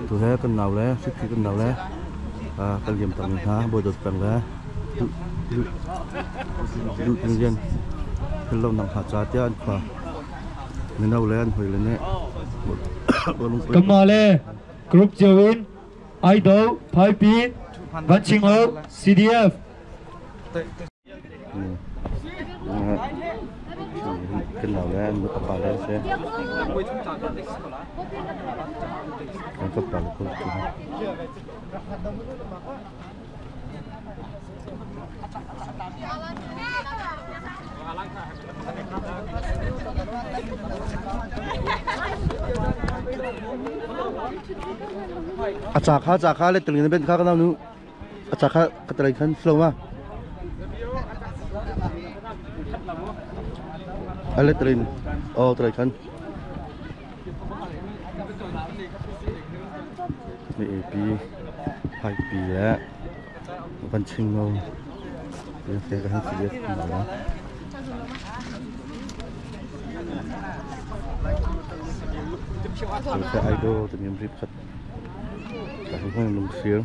tụi he cần nào lẽ sức cần nào lẽ cần điểm tầm ha bồi đột tầng lẽ dụ nhân dân cái lâu nằm hạt giá tiền ăn khoa nên đâu lẽ ăn hồi lên nè cầm mà lẽ group Jawin Idol Pai Pi Văn Chinh Hậu CDF cần nào lẽ ăn một tập bài lẽ sẽ ăn tập bài của chúngอาจารย์เลยตึงนี่เป็นข้ากันเอาหนูอาจารย์ข้ากระต่ายขันสโลว์มาอะไรตึงโอ้กระต่ายขันนี่เอพีไฮปีแล้ววันชิงเราเรียกเสียกันให้เสียกันแล้วแต่ไอดอลจะมีรีบขัดแต่ทุกคนลงเสียง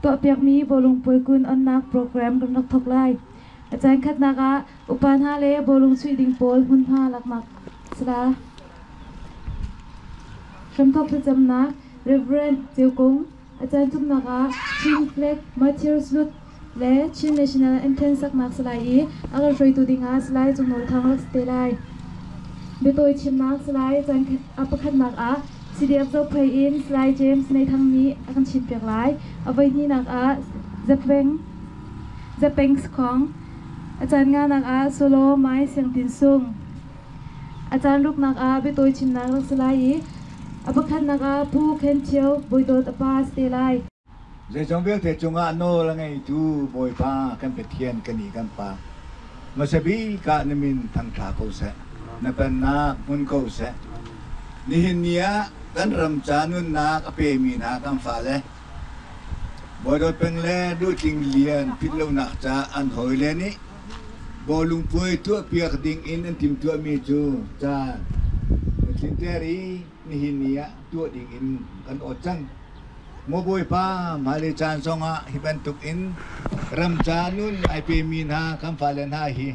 ตัวเปียกมีบอลงป่วยกุนอันนักโปรแกรมกำลังทกไล่อาจารย์คัดนักะอุปนหาเลบอลงสวีดิงโปลหุ่นผ้าลักมักสลาชมทบประจำนักเรเวรนเจียวกงอาจารย์ทุกนักะชินเฟล็กมาเทียร์สลุดและชินเนชั่นแนลเอนเทนสักมักสลายอากาศรวยตัวดิ่งาสลายจงโนทางลักสเตไลเบตัวชิมนักสลายอาจารย์อัปคัดนักะCDF จะเพย์อินสไลด์เจมส์ในทางนี้อาการชินเปียกหลายเอาไว้นี่นักจะเป็นของอาจารย์งานนักโซโล่ไม้เสียงตินซุงอาจารย์ลูกนักไปตัวชิมนักลักสไลด์อัปคัดนักผู้เคนเชียวบอยโดดปาสเตไลเรื่องเบี้ยเทจงโน่ละไงจูบอยปากันเป็นเทียนกันนี่กันปามาสบีกะนมินทางทาเขาเสนเป็นนามุนเขาเสนี่เห็นเนี้ยกันรำจานุนนาอเปมีนากันฟ้าเลยบอดเป็นเล่ดูจริงเลียนพิลนักจาอันหอยเลนี่บอลุงป่วยตัวเปียกดิ่งอินอันทิมตัวมีจูจาสินเตอรีนี่เห็นเนี้ยตัวดิ่งอินกันอดจังโมบอยป้ามาเลจานซองะฮิบันตุกอินรำจานุนไอเปมีนากันฟ้าเลนหาฮี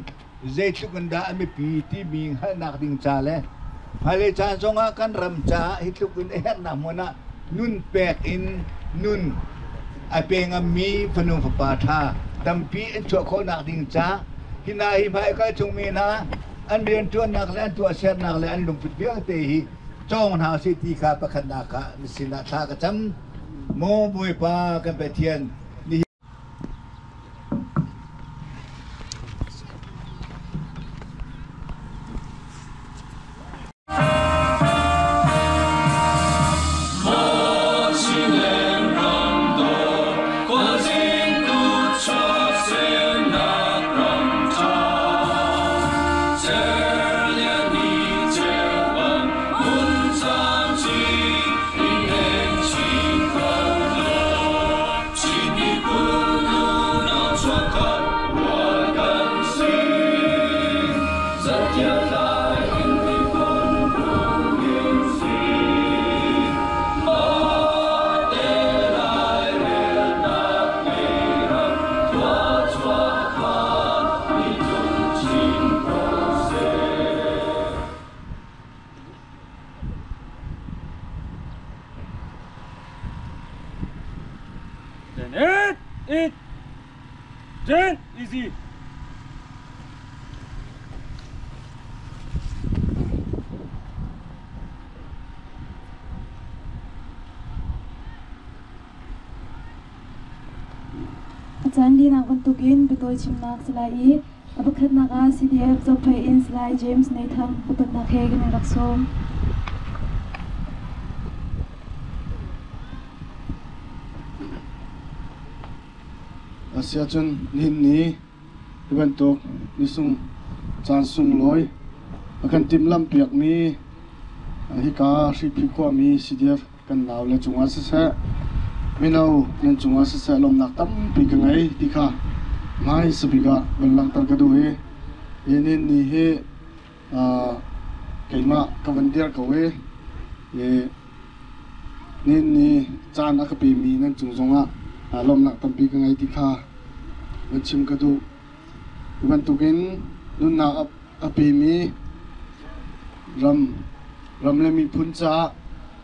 เจตุกันดาไม่ปีที่มีให้นักดิ่งจาเลยมาเลจานซองะกันรำจาฮิตุกันเอ็นนะมนะนุนแปกอินนุนไอเปงมีพนุฟปาธาตัมพีอันชั่วโคนักดิ่งจ้าฮินาฮิมาก็จงมีนะอันเรียนตัวนักและตัวเสียนักและอันลุงปิดเบี้ยเตหิจ้องหาสิทธิข้าประคันนาคะสินาทากระจำโมบุยปากันไปเทียนอาจารย์ดีนักวันตุกินไปตัวชิมนักสลายอัปคัดนักCDF จะเพย์อินสไลด์เจมส์ในทางอุปนักเฮกันในรักสมอาเซียจนนินนี้ที่บรรทุกนิสุง chan sung loi kan tim lam piak mi hi ka ri phi ko mi CDF kan naw le chunga se se minau nen chunga se se lom nak tam pi ka ngai ti kha mai sabiga balang tar ka du he yenin ni he keima ka vandir ka we ye nin ni chan ak pi mi nen chung zonga lom nak tam pi ka ngai ti kha wan chim ka du ban tukin nun na api mi ram le mi phun cha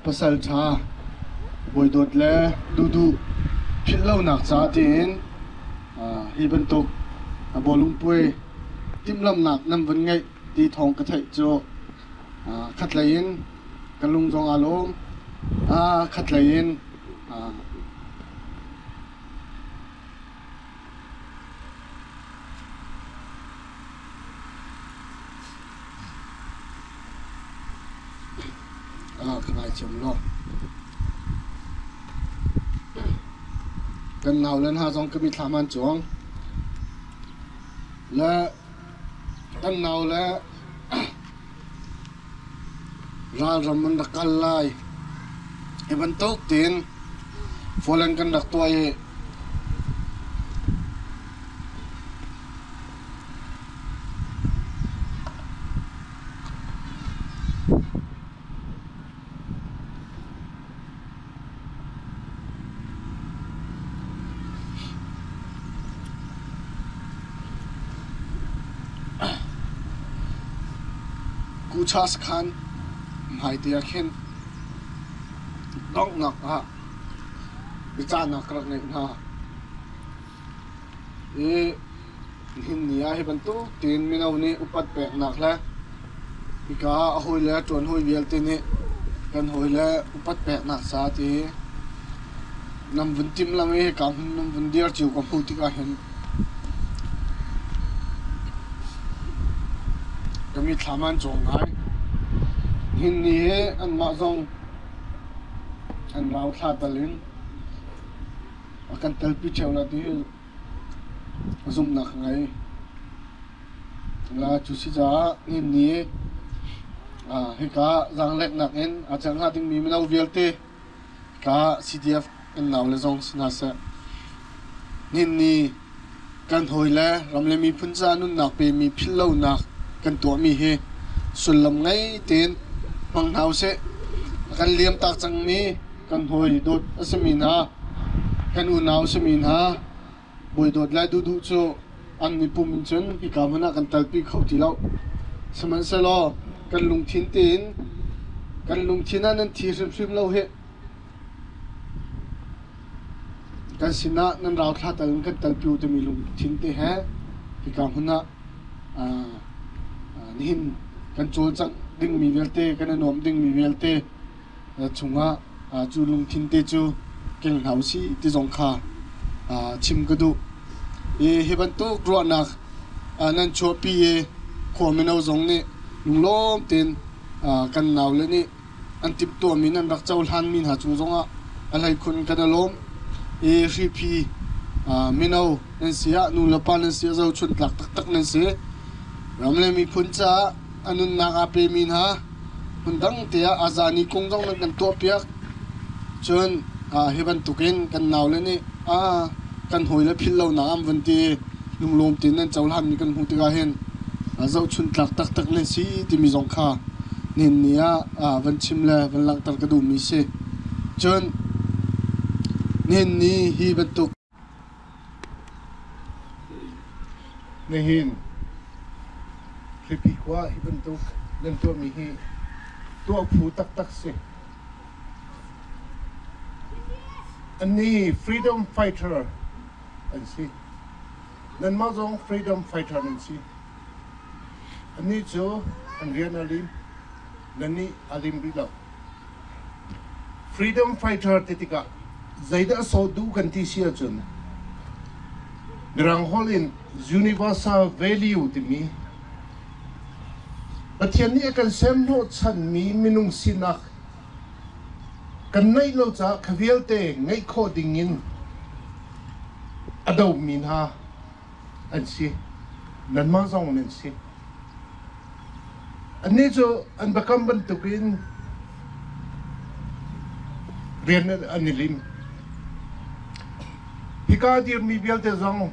pasal cha boi dot le du phil lo nak cha tin hi ban tuk bolung pui tim lam nak nam van ngai ti thong ka thai cho khat lain kalung jong alom khat lain khai chấm lo cần nào lên ha dòng cái bị tham ăn chuông là cần nào là ra rồi mình đặt call lại cái vấn tốt tiền phô lên cần đặt tuổi Charles Khan hai tia khen dong nak ha bicha nak rak nei ha hin nia he ban tu tin minau ni upat pek nak la bika hoi la chon hoi vial te ni kan hoi la upat pek nak sa ti nam vun tim la me kam nam vun dir chiu ko pu ti ka hen kami thaman chong ngai hin ni he an ma zong an rau tha talin akan talpi chawla ti zum nak ngai la chu si ja hin ni he ka jang lek nak en achang ha ting mi menau velte ka CDF an naw le zong sna sa hin ni kan hoi la ram le mi phun cha nun nak pe mi phil lo nak kan to mi he sulam ngai ten mang nau se kan liam tak chang mi kan hoi dot asamin ha kan u nau samin ha boi dot lai du chu an ni pum chun hi ka mana kan talpi khau ti lo saman se lo kan lung thin tin kan lung thina nan thi sim lo he kan sina nan rau thla tal kan talpi u te mi lung thin te ha hi ka mana nin kan chul chang ding mi velte kan nom ding mi velte chunga chu lung thin te chu kel hau si ti jong kha chim ka du heban to gro nak nan cho pi kho menau jong ni lung lom ten kan naw le ni an tip to mi nan rak chaul han min ha chu zonga alai khun kan lom ri phi menau nan sia nu la pa nan sia zo chun tlak tak tak nan se ramle mi phun cha anun nak ape min ha hundang tia azani kongjong nan kan to piak chun heban tuken kan naw le ni kan hoi la phil lo na am van ti lung lom tin nan chaul han ni kan hu ti ga hen zo chun tlak tak tak len si ti mi jong kha nin nia van chim la van lang tar ka du mi se chun nin ni hi ban tuk nehin khipi kwa hi ban tuk len to mi hi to phu tak tak se ani freedom fighter an si nan ma zong freedom fighter an si ani cho an rian alim nani alim bila freedom fighter tetika zaida so du kan ti sia chun Nirang holin universal value ti mi Pathian ni kan sem no chan mi minung sinak kan nei lo cha khavial te ngai kho dingin ado min ha an si nan ma zong nen si anh ấy cho anh bác cầm bên tụ kiến riêng anh ấy lim hika dir mi bial te zong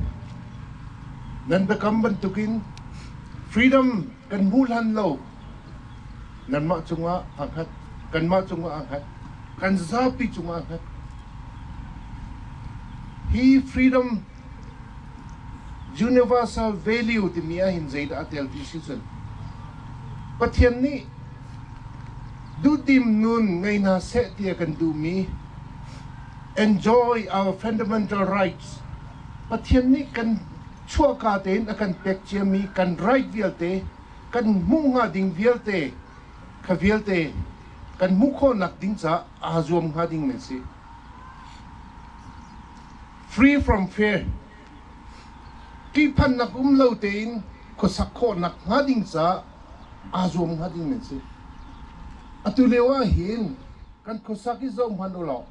nan bác cầm bên tụ kiến freedom kan mulan lo nan ma chunga anghat kan ma chunga anghat kan zapi chunga anghat hi freedom universal value ti mia hin zaid atel decision pathian ni du dim nun ngai na se tia kan du mi enjoy our fundamental rights pathian ni kan chua ka ten akan pek chia mi kan right vialte kan munga ding vialte ka vialte kan mukho nak ding cha azom ha ding men si free from fear ki pan nak lo ten ko sakho nak ha ding cha azom ha ding men si atulewa hin kan ko saki zom hanulo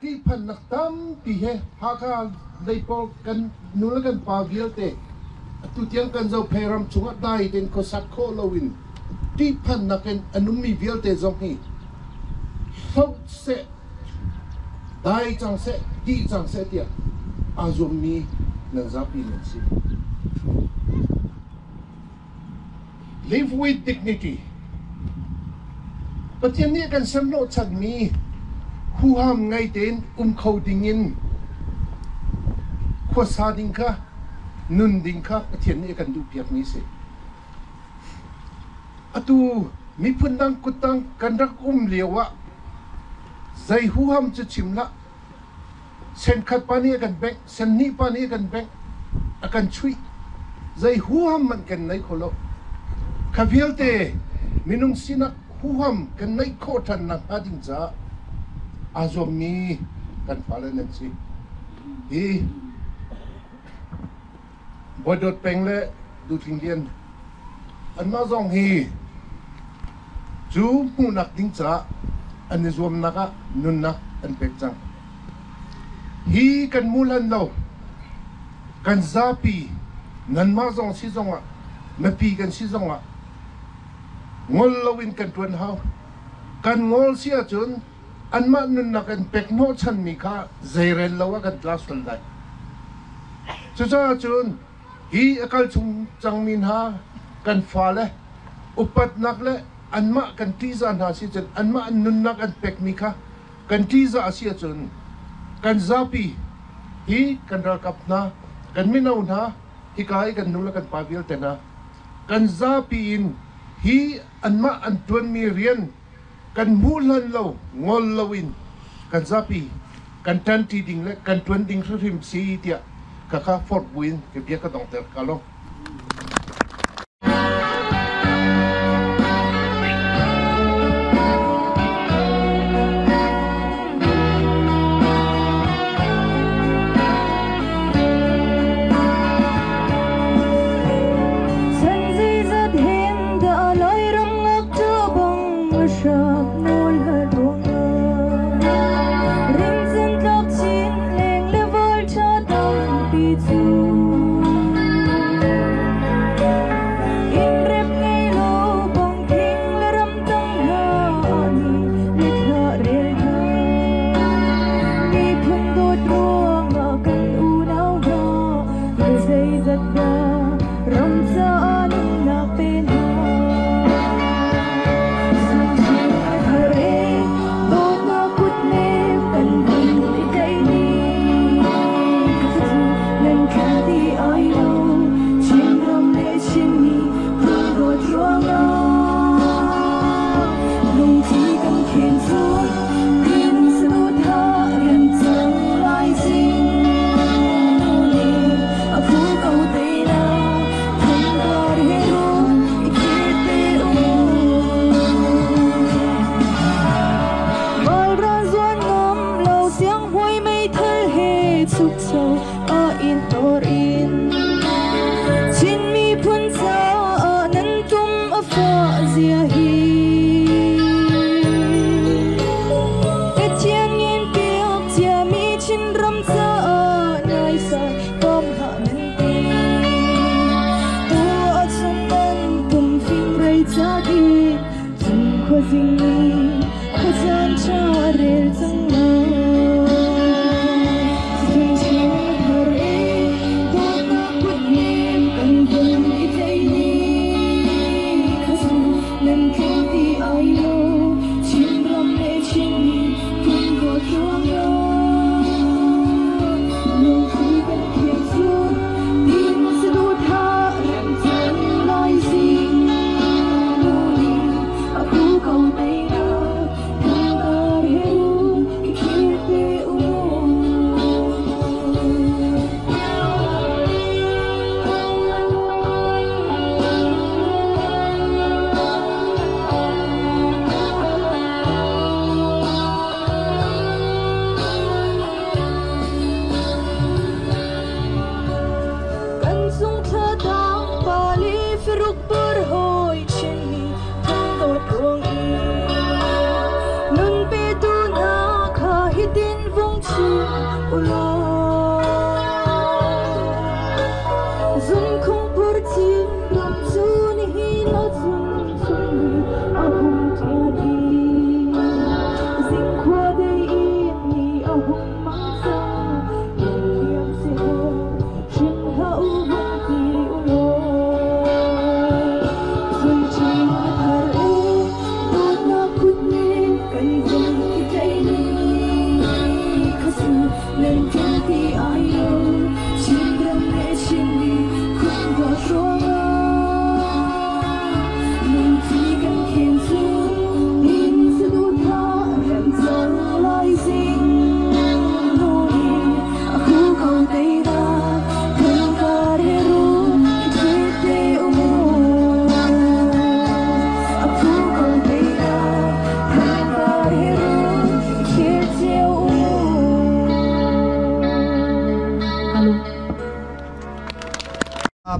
ki pan nak tam pi he ha ka dei pol kan nula kan pa vialte atu tiang kan zo peram chunga dai ten ko sakho lowin ti pan nak en anumi vialte zong hi ho se dai chang se ti chang se tia azom mi na zapi men si live with dignity pathian ni kan samlo chan mi hu ham ngai ten khâu dingin kho sa ding kha nun ding kha pathian ni kan du piak mi se atu mi phundang kutang kan rak lewa zai hu ham chu chimla sen khat pani kan bek sen ni pani kan bek akan chui zai hu ham man kan nai kholo khavialte minung sinak hu ham kan nai kho than na ading cha azom mi kan phalen si hi bodot pengle du thingdian an ma zong hi chu mu nak ding cha an zom naka nun na an pek chang hi kan mulan lo kan zapi nan ma zong si zonga ma pi kan si zonga ngol lowin kan tuan hau kan ngol sia chun an ma nun na kan pek no chan mi kha zairel lawa kan class wal dai chu cha chun hi akal chung chang min ha kan fa le upat nak le an ma kan tiza na si chun an ma nun na kan pek mi kha kan tiza sia chun kan zapi hi kan ra kap na kan minau na hi kai kan nula kan pavil tena kan zapi in hi an ma an tuan mi rian kan mulan lo ngol lowin kan zapi kan tan ti ding le kan tuan ding rim si tia ka ka fort buin ke bia ka dong ter ka lo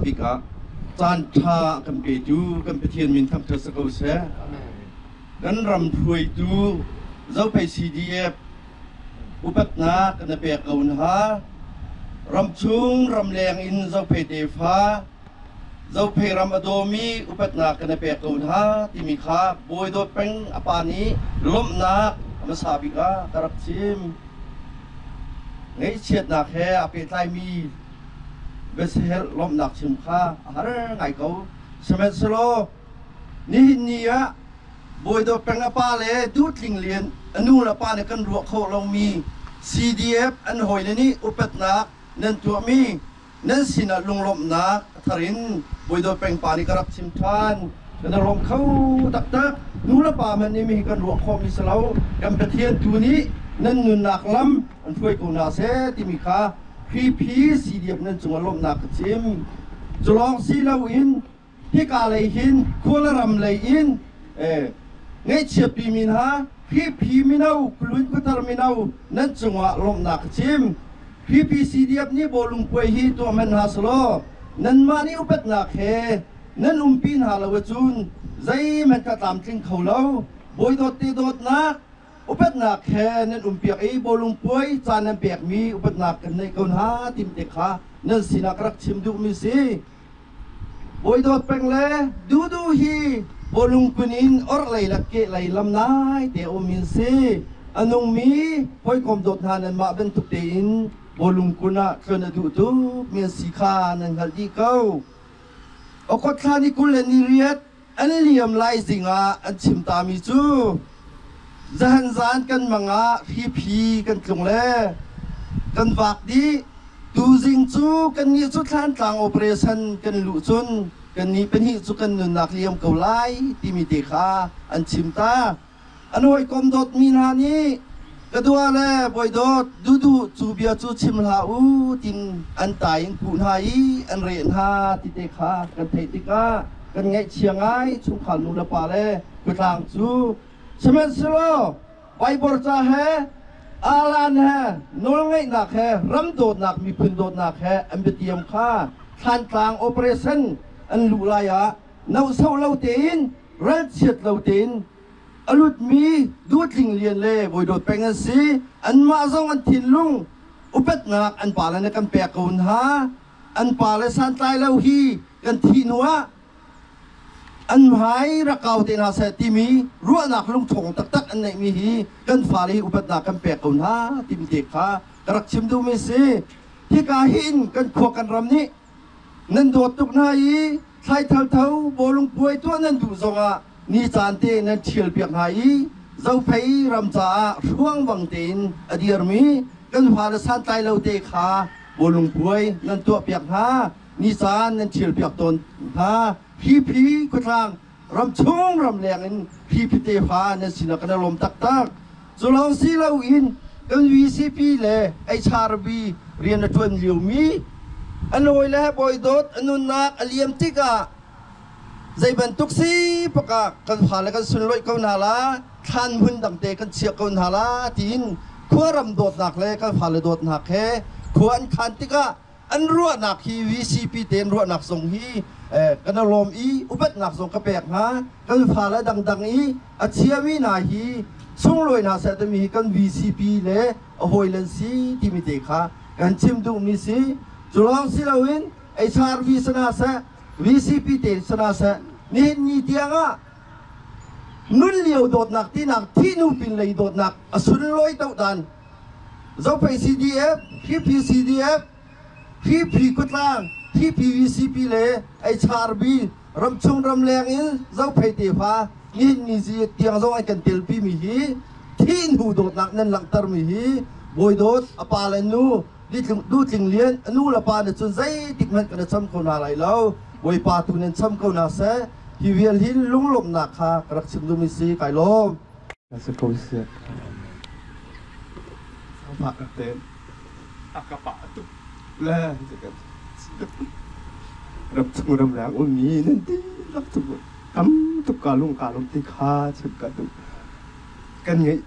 ปีกะจานชากันไปดูกันไปเทียนมินทำเธอสกุลเสกันรำถวยดูเจ้าไป CDF อุปัตนากันไปเกาหนารำชุงรำแรงอินเจ้าไปเดฟ้าเจ้าไปรำอโดมีอุปัตนากันไปเกาหนาที่มีข้าบวยโดดเป็นอปานี้ล้มนักมาสาบิกะกระชิมไงเฉียดหนักแค่อภิไทยมีเบสเฮลล้มหนักชิมข้าหาไงเขาสมัยสโลนี่นี่อะบวยโดดเป็นอปาเลยดูดลิงเลียนอนุละปาเนี่ยกันรัวเขาลงมี CDF อันหอยนี่อุปัตนานั่นตัวมีนั่นสินะลุงล้มนักทารินบวยโดดเป็นปานิกรักชิมทานกันลมเขาตักนูละปามันนี่มีกันรัวเขามีสลาวกันไปเทียนตัวนี้นั่นนุนนักล้ำอันช่วยกูนาเสที่มีค่าพีสีเดียบนั่นจงอารมณ์นักจิมจะลองสีลาวินที่กาเลยหินคูลรำเลยอินไงเชียบปีมินฮะพีมินเอากลุ่นกุตรมินเอานั่นจงอารมณ์นักจิมพีสีเดียบนี่บอลุงป่วยฮีตัวมันฮาสโลนั่นมานี่อุปตนักเฮนั่นปีนฮาลาวจุนใจมันก็ตามทิ้งเขาแล้วบอยโดดตีโดดนักอุปนักแค่นั้นเปียกไอ้บอลงป่วยจานนั้นเปียกมีอุปนักกันในคนหาติมเตขานั่นสินักรักชิมดูมิสิบอยโดดเป็นเลยดูฮีบอลงกุนินอร์ไหลลักเกไหลลำนายเตอมินสิอันนงมีพอยคมโดดหานันมาเป็นทุกเดินบอลงกุนะชนดูมีสิขานันฮัลดีเก้าโอคทานิคุเลนิเรียดอันเลียมไลซิงาอันชิมตามิจูZahan kan mga hipi kan klungle kan vakdi tuzing chu kan ni chu than tlang operation kan lu chun kan ni pen hi chu kan nun nak liam kaulai timi te kha an chimta anoi kom dot min ha ni kadua le boy dot du chu bia chu chim la u tin an tai ang kun hai an ren ha ti te kha kan thei ti ka kan ngai chiang ai chu khan nu la pa le ku tlang chu Semen selo, Bible cah hai, alan hai, nolngai nak hai, ramdot nak, mi pendot nak hai, ambitiam kha, than tlang operation, an lulaya, nau sau lau tin, ran siat lau tin, alut mi, duat ling lian le, boy dot pengen si, an mazong an tin lung, upat nak, an pala na kan pekun ha, an pala santai lau hi, kan tinwa. อันหายรักเก่าเตนาเสติมีรัวนักลุงถงตักอันไหนมีฮีกันฟาลีอุปนักกันแปลกคนฮะติมเด็กค่ะกระชิมดูไม่สิที่กาหินกันขวกันรำนี้นั่นโดดตุกนายใช้เท่าโบลุงป่วยตัวนั่นดูทรงอ่ะนี่จานเตนั่นเชียร์เปียกหายเจ้าเพย์รำจ่าช่วงวังเตนอดีรมีกันฟาลสันไตเราเตค่ะโบลุงป่วยนั่นตัวเปียกหานี่จานนั่นเชียร์เปียกตนฮะพีกุทางรำชงรำแรงอินพีเตฟ้าเนี่ยสินักนลมตักจุลองซีเลาอินกันVCPเลยไอชาร์บีเรียนจวนเหลียวมีอันโอยแล้วบอยโดดอันนุนนักอเลียมติกะใจบรรทุกซีปะกะกันผ่านแล้วกันสุนลอยกันหาละท่านหุ่นดังเตกันเชียกันหาละทีนขั้วรำโดดหนักเลยกันผ่านเลยโดดหนักแค่ขั้วอันคันติกะอันรัวหนักฮีVCPเต็นรัวหนักส่งฮีกันลมอีอุปนักส่งกระเปกฮะกันผ่าและดังอีอาเชียวินาฮี sung loi na sa tami kan VCP le ahoilan si timite kha kan chim du mi si chulang silawin HRV sana sa VCP te sana sa ni tianga nun liu dot nak tinak tinu pin lei dot nak asun loi tau dan zo pai CDF CDF PP kutlang PVCP le HRV ram chung ram leng in zo pai te pha ni si tiang zo ai kan tel pi mi hi thin hu dot nak nan lang tar mi hi boi dot apalan nu du ting lian anu la pa na chun zai tik man kan cham ko na lai lo boi pa tu nen cham ko na se hi vial hin lung lom na kha rak chim du mi si kai lom sa ko se sa pa ka te akapa tu la rap chung ram lang un mi nen ti rap tu kam tu ka lung ti kha chuk ka tu kan ngai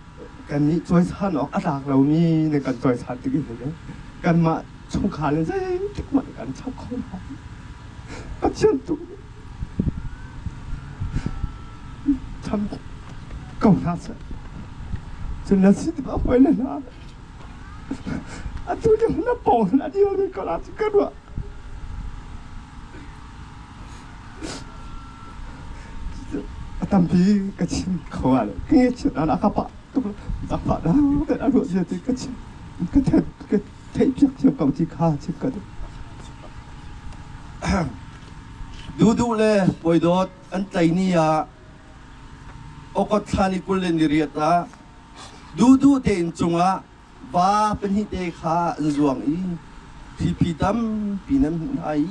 กันนี้ช่วยชาติออกอาดากเรานี่ในการช่วยชาติที่นี่นะกันมาชงขาเลยใช่ทุกวันกันชอบของเราก็เชื่อตัวทำเก่าหน้าเสียจนนั้นสิที่บ้าไปนั่นนะอาตัวเดียวน่าปองน่าเดียวเลยก็น่าจะกันว่าตามพี่ก็ชิมเขาอะไรเงี้ยเชื่อนะกับปะtak pak dah, tak ada dia tu kecil, kecil piak kau jika cakap. Duduk le, boy dot, antai ni ya, okot thani kulen diriata, duduk ten cunga, ba penhite kha zuang i, pipitam pinam hai,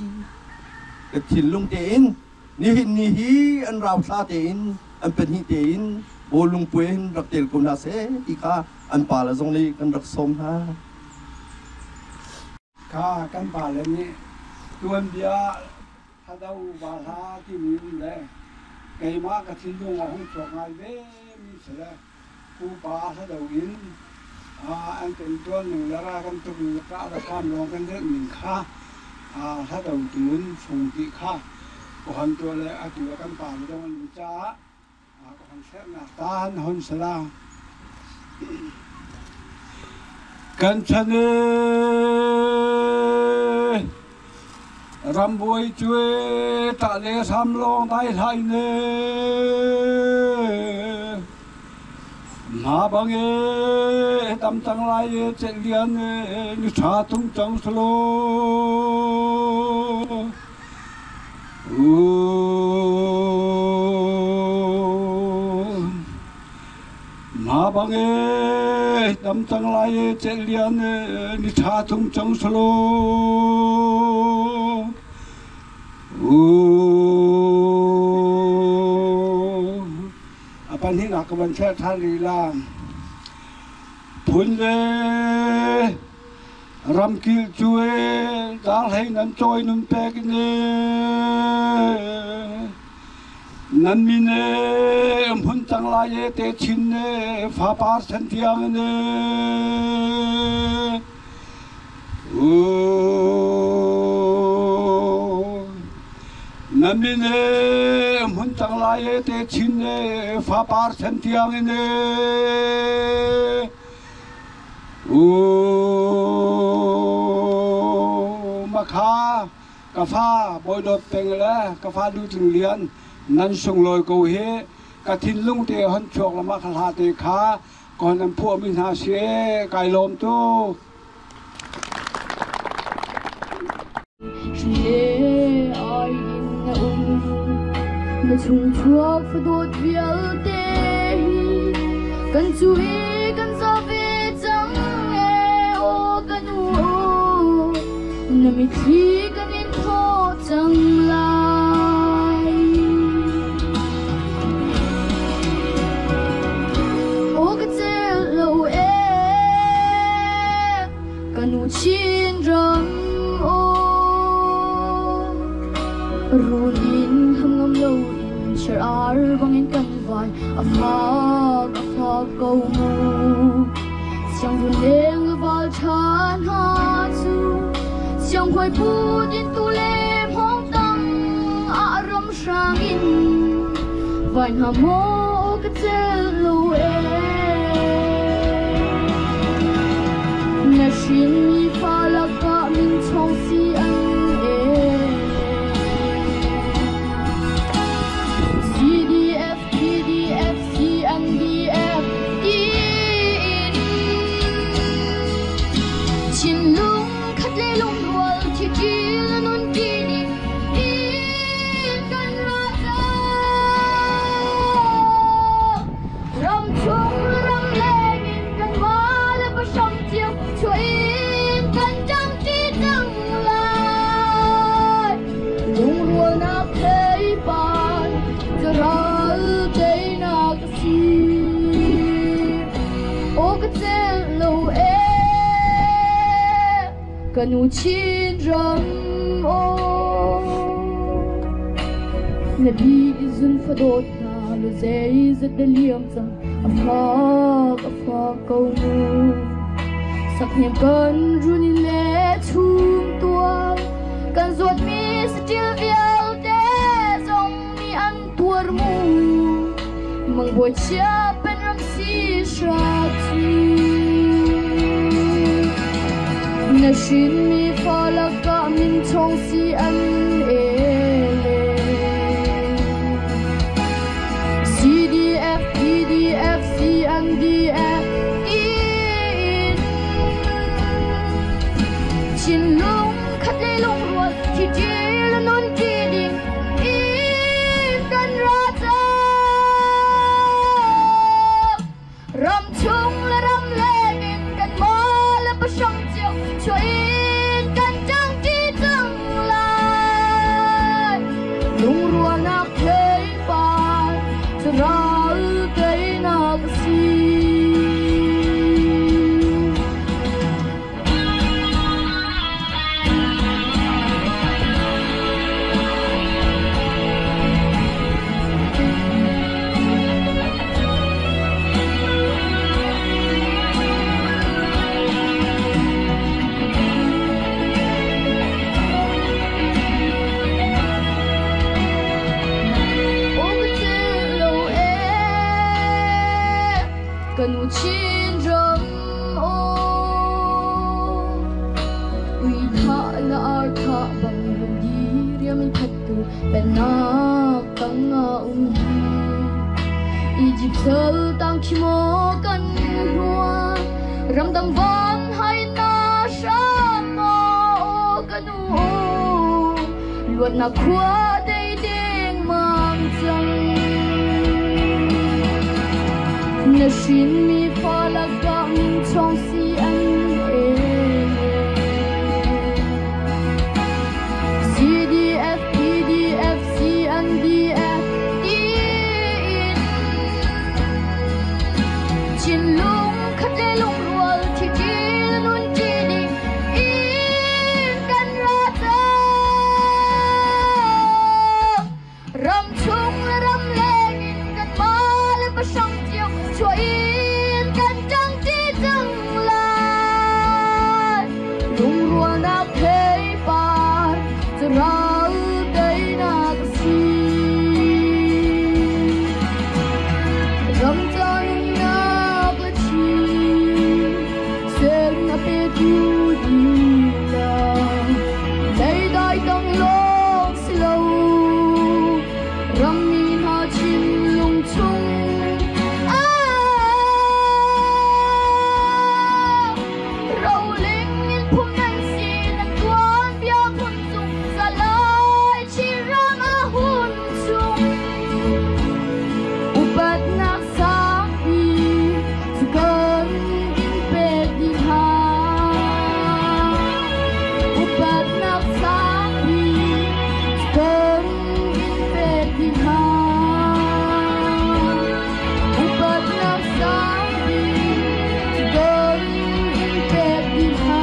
kecil lung ten, nihi an rau sa ten, an penhite bolung puin rak tel kuna se ika an pala zong li kan rak som ha ka kan pala ni tuan dia hadau bala ti mi le kai ma ka thin dong hong chok ngai ve mi sele ku pa sa dau in an ten tuan ni la ra kan tu ni ka ra kan long kan de min kha sa dau tun sung ti kha ko han tu le a tu kan pa ni dong ni cha tan hon sala kan chane ramboi chue ta le sam long tai thai ne ma bang e tam tang lai chen lian ni cha tung chang slo bang e tam tang lai chen lian ni tha tung chang slo apan hi nak ban che tha li la phun le ram kil chue dal hai nan choi nun pe ne nan mi ne phun tang lai te chin ne pha par san tiang ne nan mi ne phun tang lai te chin ne pha par san tiang ne ma kha ka pha boi dot peng la ka pha du ting lian nan sung loi ko he ka thin lung te hon chok la ma kha te kha kon an phu min ha se kai lom tu ai na chung chuak fu dot vial te kan chui kan za ve chang e o kan u na mi thi kan in tho chang lai o ka tel lo e kan u chin ram o runin hang ngam lo in shar ar bang in kan vai a fa go mu xiang run leng val chan ha chu xiang khoi pu din tu le hong tang a ram sang in vai ha mo ka tel lo e shin mi fa la ka min chong si an e CDF PDF CNDF in chin lung khat le lung rual thi chi la nun ki ni in kan ra ta ram chung ram le in kan ma le ba sham chiu chua in kan jang chi dang lai lung rual na thei ban za ra te na ka si o ka tel lo e kanu chin ram o nabi izun fadot na lo zay zat da liam sang afa ko mu sak nyam kan runi le chum tua kan zot mi still vial de zong mi an tuar mu mang boy chia pen ram si shati na shin mi fa la ka min chong si an e CDF PDF CNDF in chin lung khat le lung rual thi chi la non ki ding in kan ra ta ram chung la ram le in kan ma la pa sham chiu cho in kan jang chi dang lai lung rual na play pa ra cây na si kanu chin ram o ui tha la ar tha bang lum di riam in that tu ben na kang a Egypt sel tang chi mo kan hua ram dang van hai na sha mo kanu luat na khua dei ding mang chang na shin mi fa la ka min chong si an e CDF PDF CNDF in chin lung khat le lung rual thi chi nun chi ding in kan ra ta ram chung ram le in kan ma le pa shang chiu chua in kan jang chi dang lai lung rual na thei par za ra dei na ka si ram chan na ka chi sen na pe tu di la dai dai dang long si lo ram mi na chin lung chung rolling in phum nan si na tuan bia phun chung sa lai chi ram a hun chung upat na sa pi su kan in pe di ha upat na sa pi su kan in pe di ha upat na sa pi su kan in pe di ha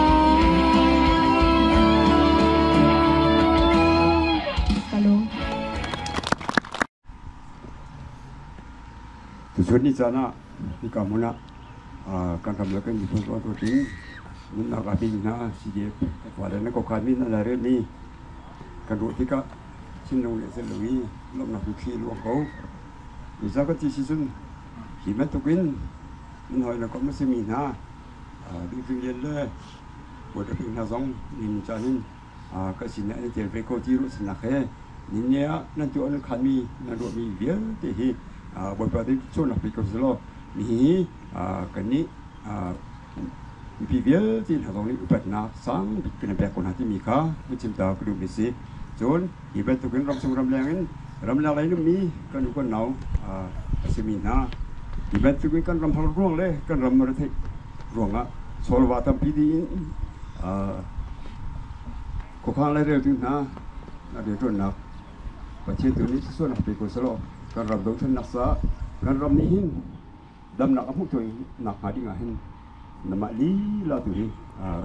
Hello. Tujuan ni sana di kamu nak kan kamu akan dibuat tu ting, nak kami na CDF, pada nak kami na lari ni, kan dua tiga, sinong le selui, lom nak bukti luang kau, bisa kan di season, himat tu kan, menhoi nak kamu semina, di pinggir le, buat apa nazong ni janin kasih nak jadi rekodi rus nak ni nanti orang kami nanti mi biar deh buat apa tu cuma nak pikir selo ni kini biar di nazong ni ubat nak sang kena berkon hati mika mencinta kedua misi John ibat tu kan ram lain mi kan ukon nau semina ibat tu kan ram ruang leh kan ram mereka ruang soal watam pidi kokang leh tu na dia tu nak macam tu ni sesuatu nak pikir selo kan ram tu nak sa kan ram ni hin dam nak apa tu nak hadi ngahin nama li lah tu ni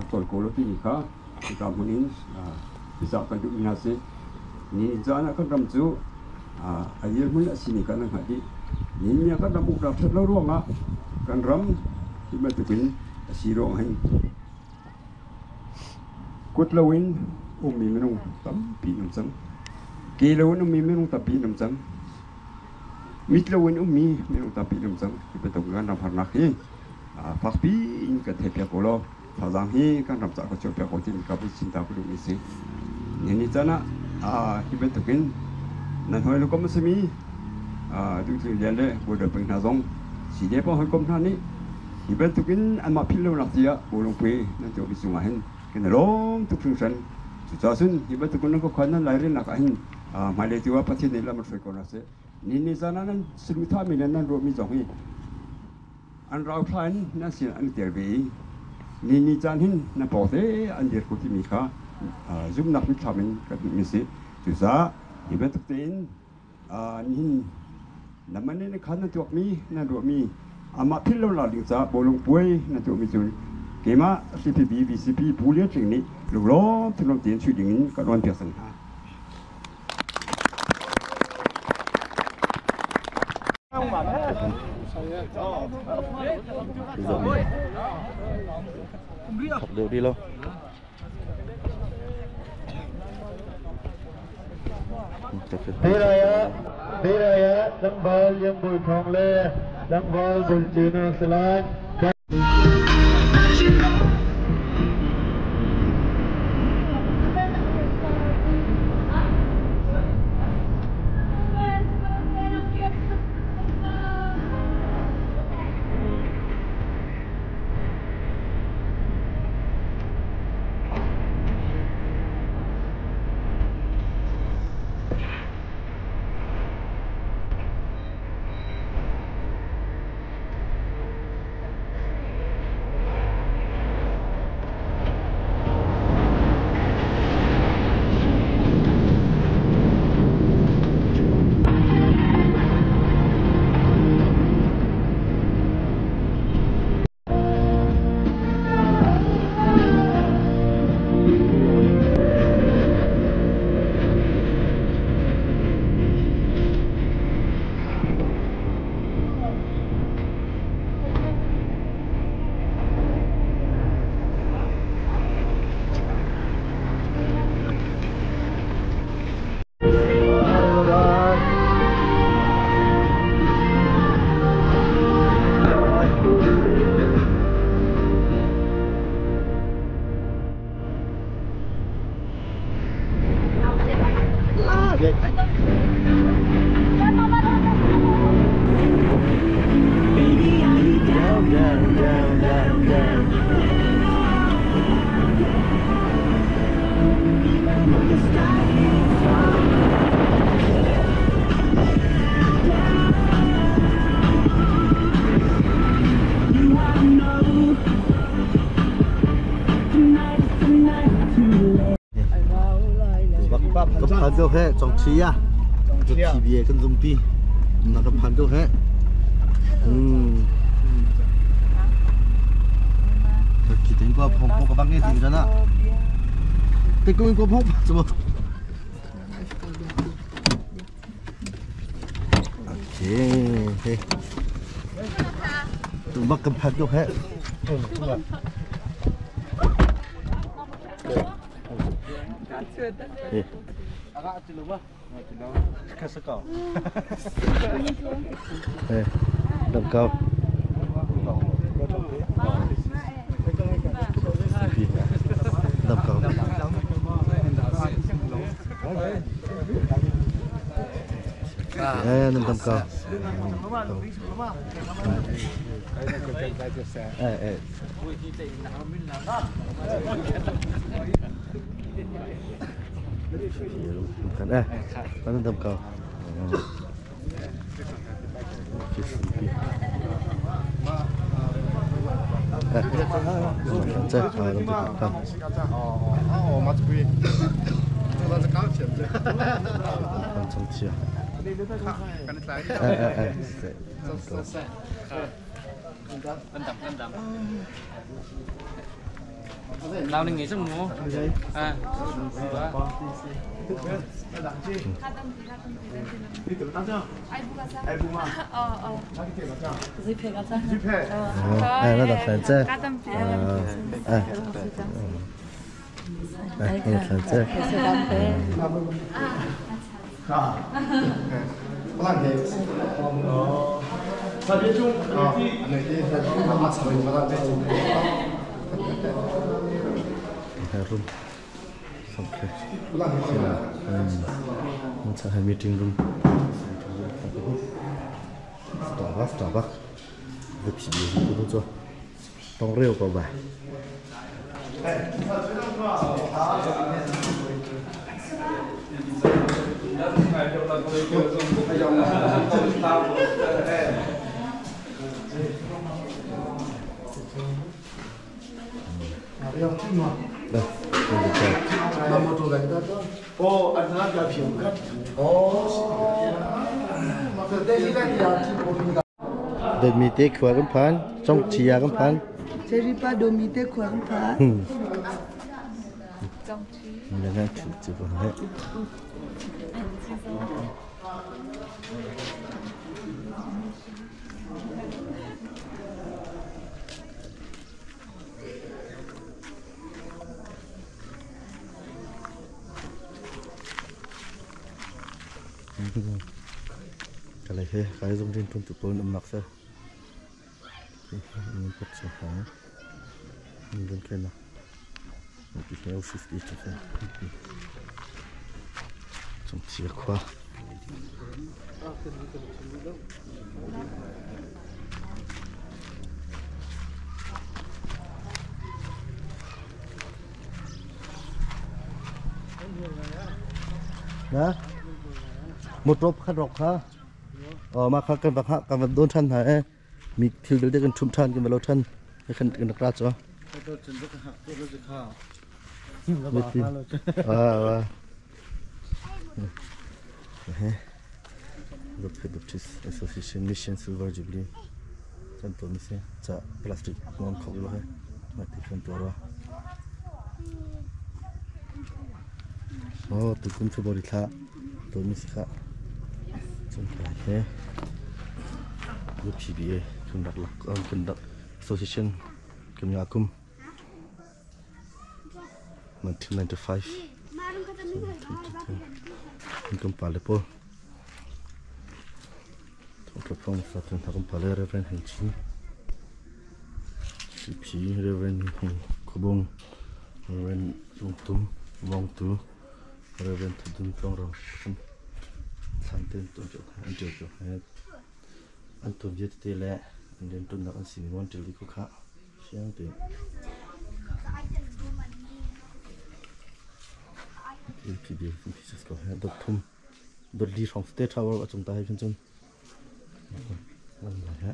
soal kolo tu ni kah kita punin bisa kan tu inasi ni jangan kan ram tu ayat mula sini kan hadi ni kan ram ukrak terlalu ruang kan ram ibat tu kan sirong hin kut lawin mi menung tapi nam sang ke lawin menung tapi nam sang mit lawin mi menung tapi nam sang ibat tu kan ram harnak hi fakpi in ka thepya kolo thazang hi kan ram cha ko chopya ko tin ka bu cinta ku ni se ni jana ibat tu kan nan hoi lu kom semi du tu le bo de peng na zong si de po hoi kom tha ni ibat tu kan an ma phil lo nak tia bo long pe nan to bi sunga hen ken rom tu phung san chu cha sun ibat tu kan ko khan na lai re nak hin ma le tiwa pathi ne la ma foi ko na se ni jana nan sru tha mi nan ro mi zong hi an rau plan na sin an ter bi ni jan hin na po te an der ko ti mi kha zum nak mi thamin ka mi se chu sa ibat tu tin ni namane ne khan na tu mi na ro mi ama phil lo la ling cha bolong puai na tu mi chu kema CPB VCP pulia ching ni lo lo tu lo tien chu ding ka ron pia sang ha học đều đi lo Đi rồi đăng ball yang bùi phong lê đăng ball bùi chữ năng slide 판도 해 정치야 TV에 큰 좀비 나도 판도 해 기대인 거 펑펑 방에 되잖아 백금인 거 펑펑 좀 오케이 음악금 판도 해 예. 아가 찔러 봐. 갔을 거. 네. nâng cao. nằm tầm cầu nằm tầm cầu nào nên nghĩ xong mua à nó đặt phản chế room. Okay. It's a meeting room. Starbucks. The PBA cũng cho tông rêu vào bài. Đợt mi tê khóa cái phán trong chia cái phán. Jadi pada mi tê khóa cái phán. Trong chia. Nên là chỉ có hết. Cái này thế, cái dùng trên tuần tự bồn âm mặc sao? Mình bắt đầu phá, mình vẫn cái nào, mình bị heo xịt đi cho xem, trong chìa khóa. Đó. Một rộp khát rọc ha, mà khát cần bạc hạ cần vật đôn thân hả? Mi thiếu được cái chum thân cái vật lâu thân, cái khăn cái đặc ra cho. The Baptist Association Mission Silver Jubilee. Chân tôi mình sẽ plastic ngon khẩu rồi, mà thì không to rồi. Tôi cũng phải bỏ đi thả, tôi mình sẽ khá. Trong cái thế, the PBA conduct association kami akum 1995 income palepo to from certain akum pale reverend hinchi CP reverend kubong reverend tum mong tu reverend tudun tong ro santen to jo an jo an to jet te le an den to na an sin wan te li ko kha siang te PB pieces ko ha dot thum dot li from state tower ở trong tai chen chen ha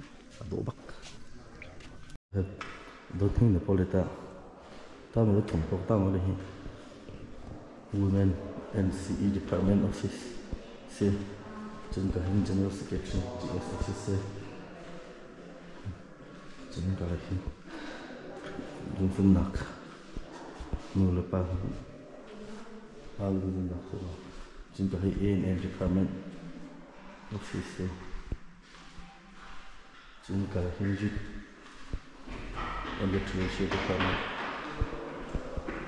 do bak dot thing ne poleta ta mo thum ko ta mo le hi women NCE department office se chân cả hình general secretary GSFC chân cả là khi dùng phân nạc mua là ba dùng nạc rồi chân cả hình A&M department office chân cả là hình dịch electrician department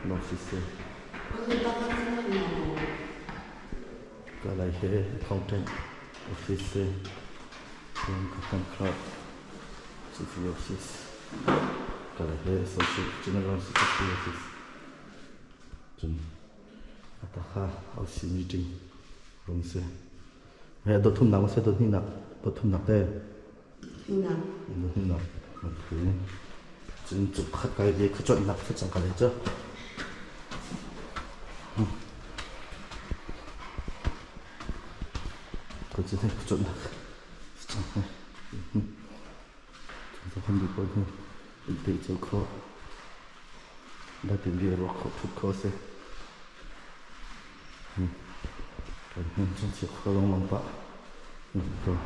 office cái này là accountant office, accountant clerk, civil office, cái này là social general secretary office, Ataka au si meeting room se. He do thum nak se do ni nak do thum nak te. Nak. Do ni nak. Okay. Jin chu khat kai de khachot nak khachang ka le cha. Ko jin khachot nak. Khachang. Chúng ta không bị coi như bị châu khó đã tìm ra rồi khó thúc khó sẽ còn hơn trong chiếc khó lòng lòng bạ rồi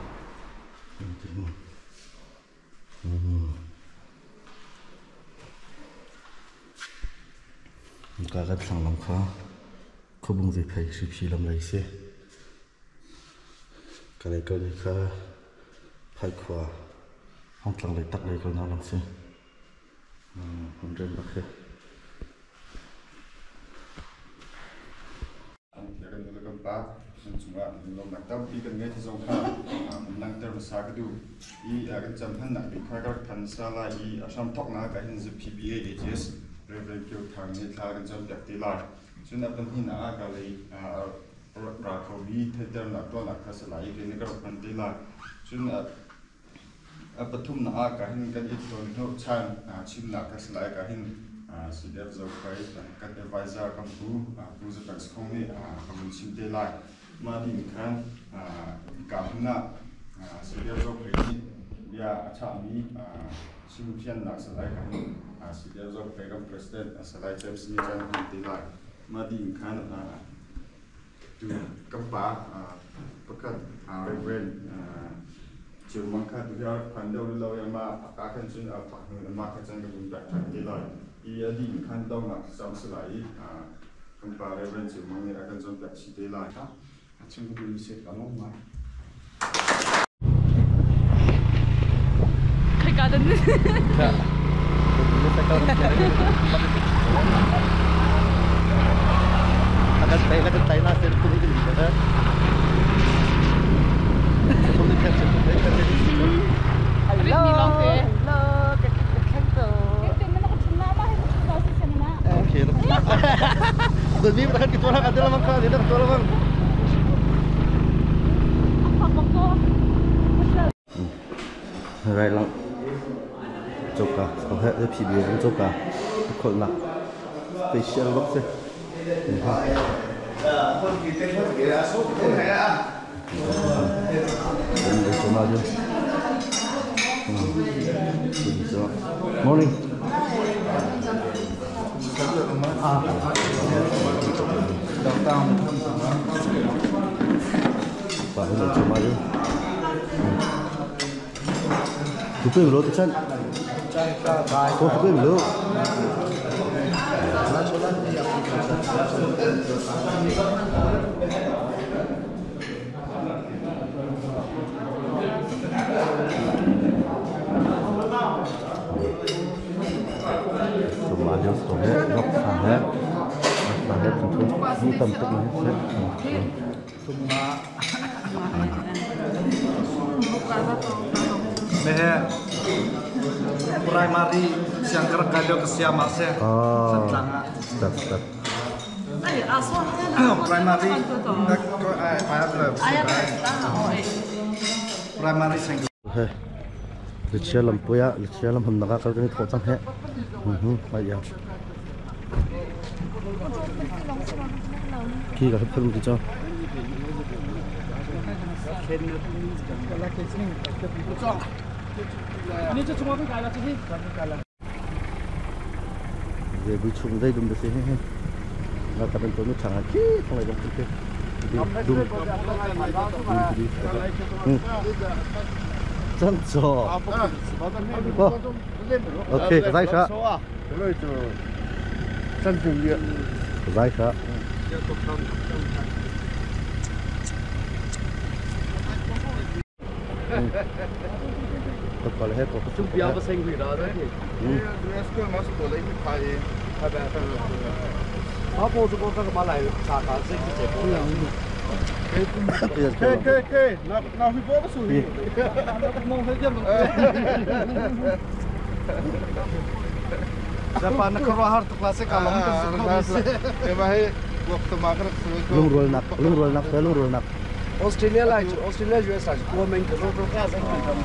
cả gắt thằng lòng khó có bông gì phải sự chỉ làm lại sẽ cái này coi khá phải khóa không tăng lại tắt lại câu nào làm gì không trên bậc hết để cái người cầm bát chúng ta làm đặc tâm đi cần nghe thì giống khác mình năng theo sa cái đủ ý cái chấm thân nặng bị khai các thành sa lại ý trong thóc ná cái hình dịp PBA AGS rồi về kiểu thằng này là cái chấm đặc tỷ lại cho nên bên hình á cái này ra khẩu đi theo theo nặng to nặng cái lại cái này các phần tỷ lại cho nênปฐุมนาการหินกันอีกตัวนึงช่างชิมนาการสลายการหินสุดยอดจะไปกันเอวายซาคัมพูผู้จะเป็นสกองนี่คำชิมเดลัยมาดีกันการหินนาสุดยอดจะไปนี่ยาชามีชิมเพียนนาสลายการหินสุดยอดจะไปกับประธานสลายเจมส์นี่กันหินเดลัยมาดีกันดูกับป้าประกันเรนchiều mang khát tụi nó phần đầu lâu em mà cả khăn chân ởฝั่งนู้นมาขจันกับบุญแบบทันทีเลยอีอดีตขั้นต้องนักซ้ำสลายคำปาเรนจิวมังเนี่ยกันจนแบบชีดีเลยครับชิมก็ดูเสร็จแล้วมั้งไหมใครกันเนี่ยakan tay na sir ko dito ha Hello. Hello. Okay. Demi berangkat kita orang ada lamang kali, ada kita lamang. Rồi lắm. Chụp cả, có hệ để phỉ biến chụp cả. Còn là special box đấy. Con kỳ tên hết cái số cái này á. Morning. Bạn có chụp mà chứ? Chụp cái lỗ chân. Chụp cái lỗ. Adios to hết góc hàng hết chúng tôi như tầm tự hết Mehe primary siang kerkado kesiamak saya sencanga. Step. Primary primary sang. Lịch sử làm puya, lịch sử làm hầm naga cái thổ trăng hết. Bây giờ. Khi cả phim thì cho. Về buổi chung đây đúng được thế hết. Là cả bên tôi nó chẳng kỹ không phải giống thế. Chân trò. Ok, giải sợ. Chân trừng điện. Giải sợ. Tất cả là hết rồi. Chúng ta có sinh gì đó đấy. Nó vô cho con ta lại xả cả sinh cái chế không làm gì. Kê, nào huy vô có sủi. Mong thấy chân Siapa nak keluar tu kelas kalau mungkin sebelum lung roll nak Australia lah, Australia US lah, dua main ke road kan saya kan.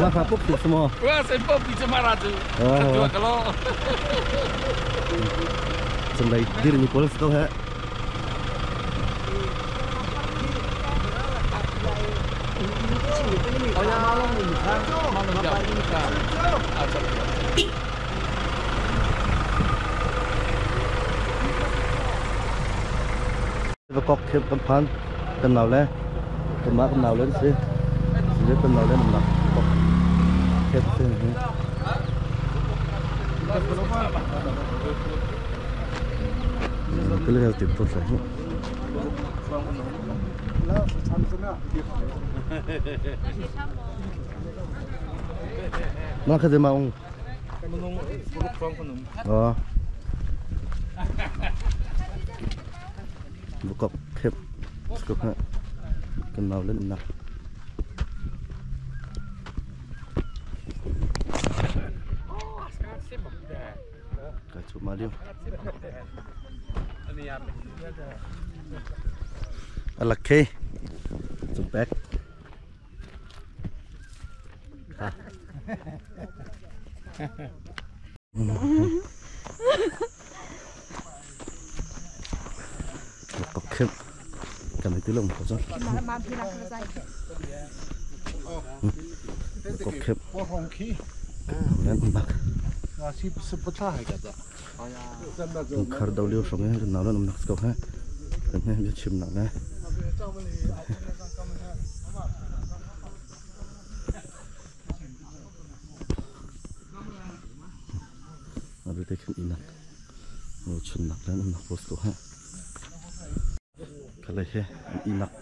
Wah, kapuk tu semua. Wah, sempop di Cemara tu. Kedua kalau. Sendai diri ni polis kau ha. Và cọc thêm tấm phán cần nào lên cần má cần nào lên xí xí cần nào lên nằm cọc thêm xí này cái này tiếp tục phải nó cái gì mà ông một cọc khép cọc ha cần nào lên nặng cả chụp mà điêu lucky chụp back cọc khép cầm cái túi lông của cháu cọc khép lên bạc khar đầu liêu sống ấy nào đó nằm nặc cọc ha cái biết chìm nào đấy ada tekan inak mau chunak dan nak posko ha kalau he inak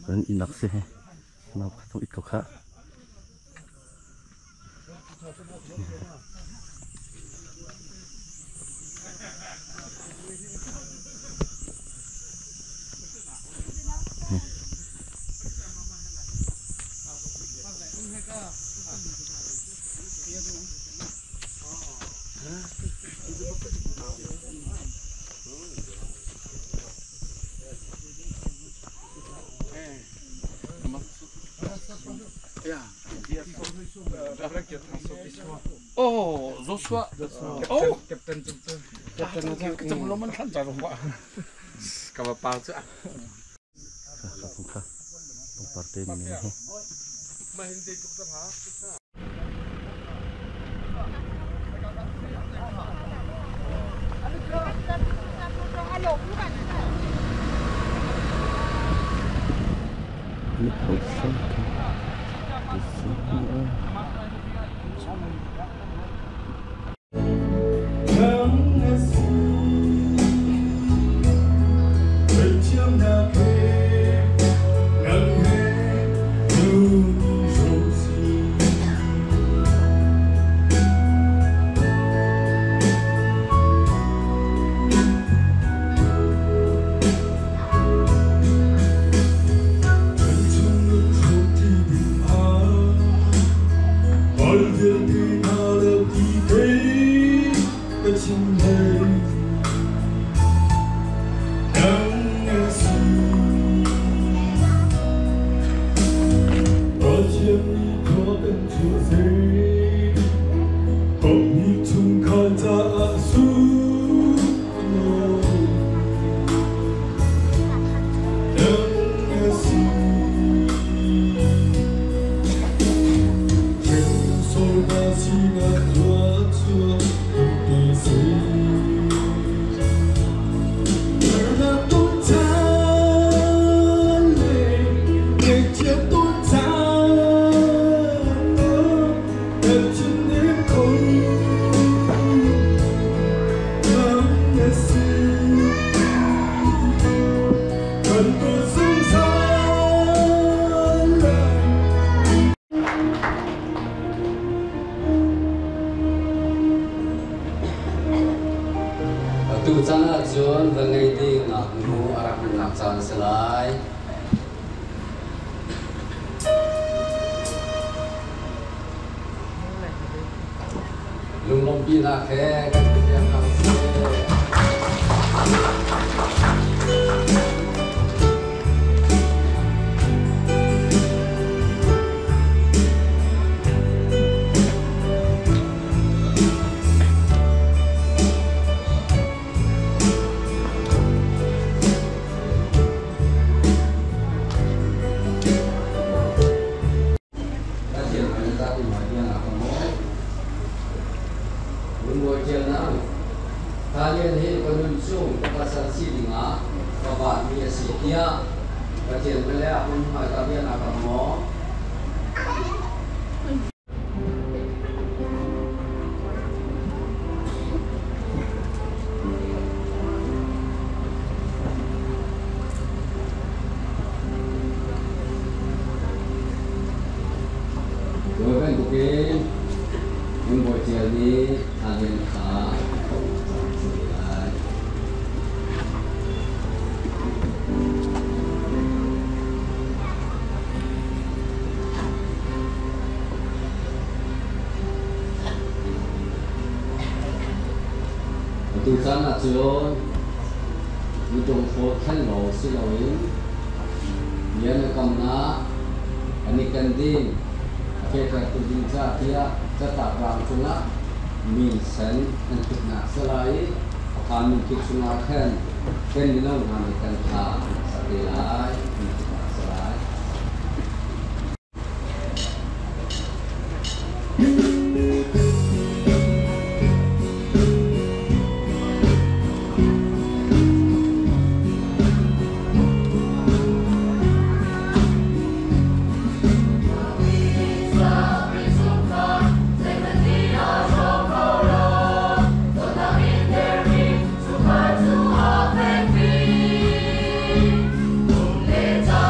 dan inak se he nak tu ikau kha Oh, Joshua. Oh, Captain. Ketemu loman kan cara Pak. Kamu palsu ah. Kapungka. Partai ini. Main di dokter ha. Ini kosong. tu chana chuan vangai ding na mu arak nak chan selai lung long pi na khe kan tiang hang se kalian ini penunjuk pasal sidinga bapak dia sidia kajian beliau pun kalian akan mau bukan mungkin membuat jadi kalian tu sana chuan mitong fo khan lo si lo in yan kamna ani kan din ke ka tu din cha tia cha ta ram chunga min san an tu na salai kan min ki chunga khan ken ni lo na kan tha sa ti lai salai Later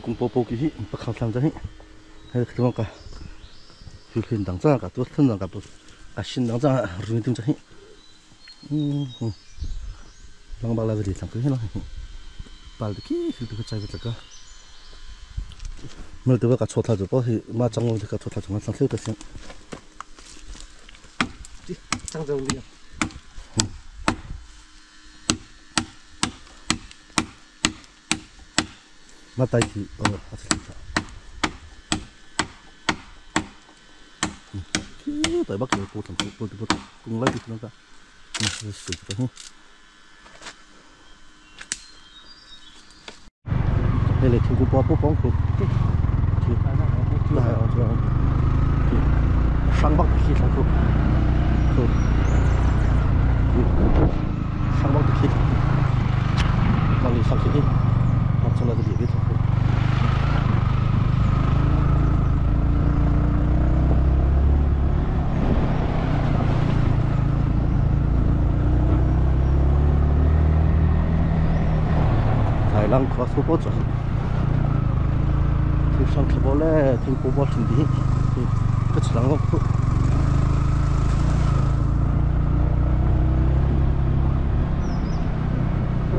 cùng bố bố kỹ bác khám làm ra hết hay cái cả phiền đằng ra cả tốt thân cả bố cả xin đằng ra rồi tung ra hết Lang bala jadi sang ke lah. Bal ki tu ke cai betul ke. Mel tu ka chota jo po ma chang mo ka chota chang sang se ta siang. Chang dầu đi. Ma tai ki ha se ta. Tại bắt được cô thằng cô cùng lấy được nó ta sử dụng đây là thiên cô bó bóng của sang bắc khi sang cô sang bắc khi mang đi sang khi mặc cho nó được biết thôi. Lang cross football rồi, thì sang football là thì football chính đi, thì cái lang nó cũng,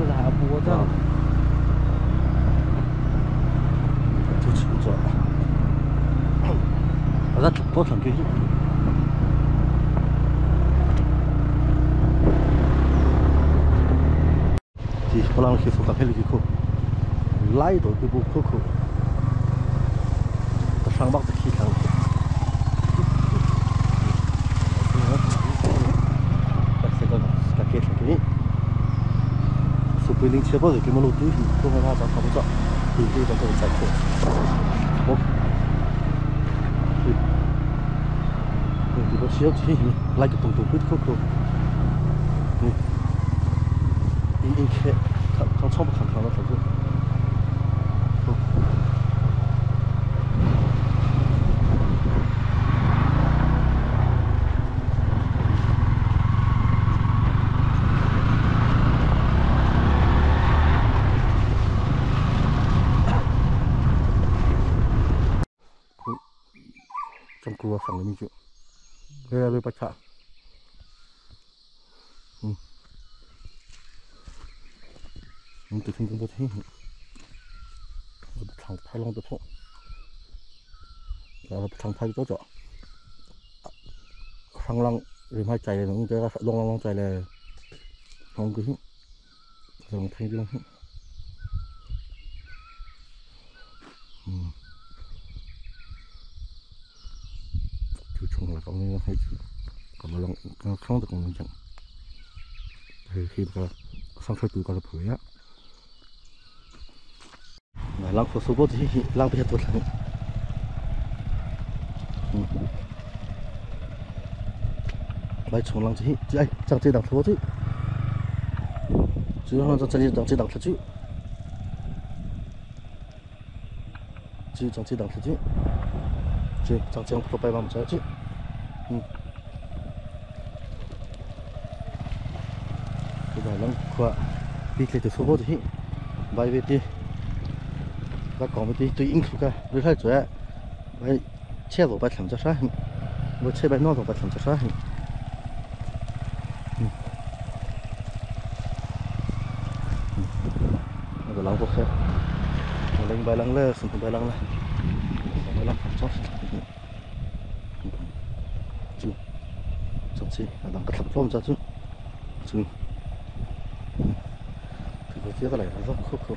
là bùa đó, thì chính rồi, rất football thằng kia, thì lang khi phục cái gì cũng lại đổi cái bộ khô khô, sang bắc thì sang, các cái cái supporting chế độ cái món đồ thì không phải là không có thì cái đó cũng chạy khô, thì có xíu thì lại cái tung quýt khô khô, in cái thằng chó thằng nó thật sự. Trong cua phẳng cái như chuyện đây là bên bạch hạ từ khi chúng tôi thấy thằng thái long tôi thọ là thằng thái tôi chọn thằng lăng rồi hai chạy này nó cũng chơi long chạy này không cứ rồi thay luôn chú chung là con nó hay còn mà nó không được còn chẳng thì khi mà sang khơi từ con là phổi á mà lăng có số bút thì lăng bây giờ tôi lăng lại chung lăng chứ ai chẳng chơi đằng thua chứ nó chẳng chơi đằng thật chứ chẳng chơi đằng thật chứ chẳng chơi không phải bằng chứ cái này lăng qua đi cái số bút thì bài về đi và còn một tí tùy ứng cả với hai chỗ ấy vậy che vào bài làm cho sao với che bài nó vào bài làm cho sao rồi lăng vô xe lên bài lăng lên xuống bài lăng lên bài lăng chót chú trong xe đang cắt lắp phong ra chú thì cái này nó rất khô khô.